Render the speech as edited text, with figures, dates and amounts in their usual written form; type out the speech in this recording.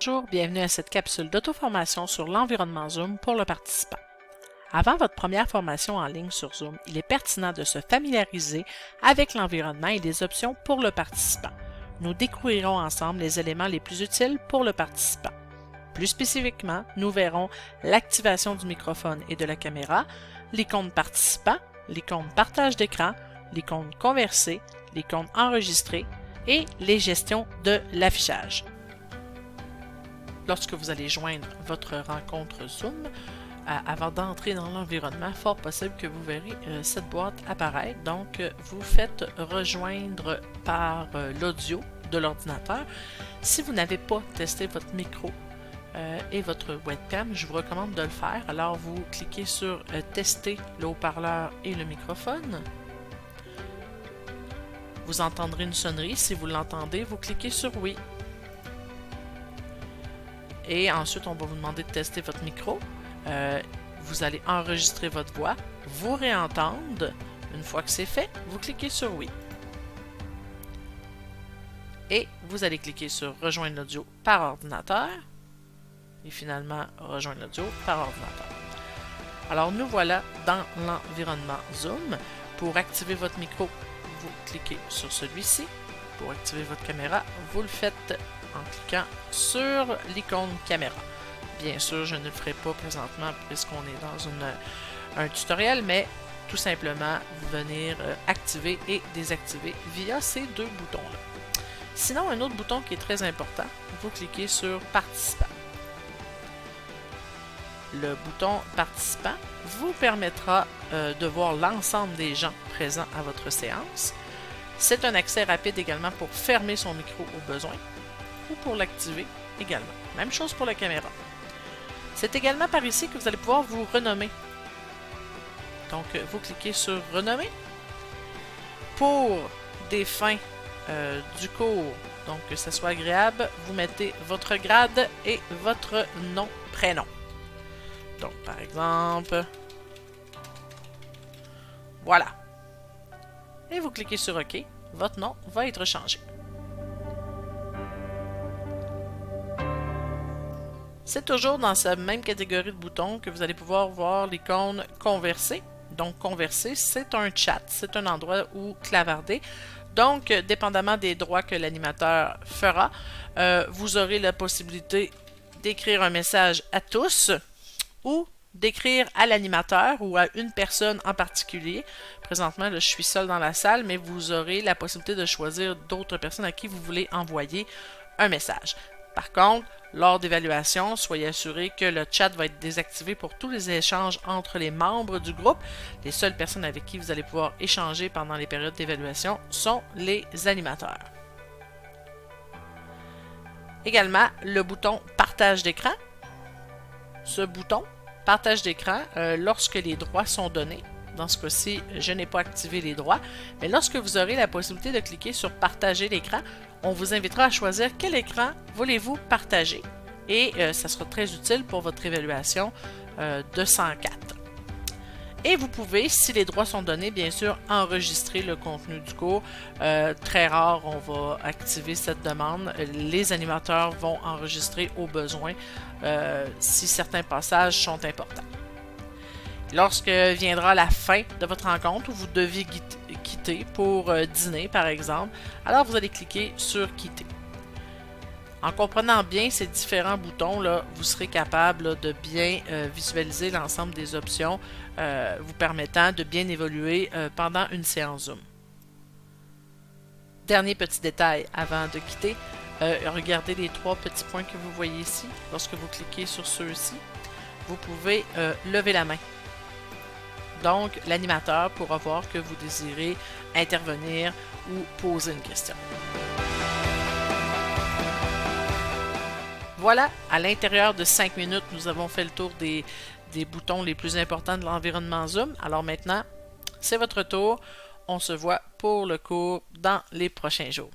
Bonjour, bienvenue à cette capsule d'auto-formation sur l'environnement Zoom pour le participant. Avant votre première formation en ligne sur Zoom, il est pertinent de se familiariser avec l'environnement et les options pour le participant. Nous découvrirons ensemble les éléments les plus utiles pour le participant. Plus spécifiquement, nous verrons l'activation du microphone et de la caméra, l'icône participant, l'icône partage d'écran, l'icône converser, l'icône enregistrer et les gestions de l'affichage. Lorsque vous allez joindre votre rencontre Zoom, avant d'entrer dans l'environnement, fort possible que vous verrez cette boîte apparaître. Donc, vous faites rejoindre par l'audio de l'ordinateur. Si vous n'avez pas testé votre micro et votre webcam, je vous recommande de le faire. Alors, vous cliquez sur Tester le haut-parleur et le microphone. Vous entendrez une sonnerie. Si vous l'entendez, vous cliquez sur Oui. Et ensuite, on va vous demander de tester votre micro. Vous allez enregistrer votre voix, vous réentendre. Une fois que c'est fait, vous cliquez sur Oui. Et vous allez cliquer sur Rejoindre l'audio par ordinateur. Et finalement, Rejoindre l'audio par ordinateur. Alors, nous voilà dans l'environnement Zoom. Pour activer votre micro, vous cliquez sur celui-ci. Pour activer votre caméra, vous le faites en cliquant sur l'icône caméra. Bien sûr, je ne le ferai pas présentement puisqu'on est dans un tutoriel, mais tout simplement venir activer et désactiver via ces deux boutons-là. Sinon, un autre bouton qui est très important, vous cliquez sur Participant. Le bouton Participant vous permettra de voir l'ensemble des gens présents à votre séance. C'est un accès rapide également pour fermer son micro au besoin ou pour l'activer également. Même chose pour la caméra. C'est également par ici que vous allez pouvoir vous renommer. Donc, vous cliquez sur Renommer. Pour des fins du cours, donc que ce soit agréable, vous mettez votre grade et votre nom, prénom. Donc, par exemple, voilà. Et vous cliquez sur OK. Votre nom va être changé. C'est toujours dans cette même catégorie de boutons que vous allez pouvoir voir l'icône Converser. Donc, Converser, c'est un chat, c'est un endroit où clavarder. Donc, dépendamment des droits que l'animateur fera, vous aurez la possibilité d'écrire un message à tous ou d'écrire à l'animateur ou à une personne en particulier. Présentement, là, je suis seul dans la salle, mais vous aurez la possibilité de choisir d'autres personnes à qui vous voulez envoyer un message. Par contre, lors d'évaluation, soyez assuré que le chat va être désactivé pour tous les échanges entre les membres du groupe. Les seules personnes avec qui vous allez pouvoir échanger pendant les périodes d'évaluation sont les animateurs. Également, le bouton Partage d'écran. Ce bouton Partage d'écran, lorsque les droits sont donnés, dans ce cas-ci, je n'ai pas activé les droits, mais lorsque vous aurez la possibilité de cliquer sur Partager l'écran, on vous invitera à choisir quel écran voulez-vous partager et ça sera très utile pour votre évaluation de 104. Et vous pouvez, si les droits sont donnés, bien sûr, enregistrer le contenu du cours. Très rare, on va activer cette demande. Les animateurs vont enregistrer au besoin si certains passages sont importants. Lorsque viendra la fin de votre rencontre où vous deviez quitter pour dîner, par exemple, alors vous allez cliquer sur Quitter. En comprenant bien ces différents boutons, là, vous serez capable là, de bien visualiser l'ensemble des options vous permettant de bien évoluer pendant une séance Zoom. Dernier petit détail avant de quitter, regardez les trois petits points que vous voyez ici. Lorsque vous cliquez sur ceux-ci, vous pouvez lever la main. Donc, l'animateur pourra voir que vous désirez intervenir ou poser une question. Voilà, à l'intérieur de 5 minutes, nous avons fait le tour des boutons les plus importants de l'environnement Zoom. Alors maintenant, c'est votre tour. On se voit pour le cours dans les prochains jours.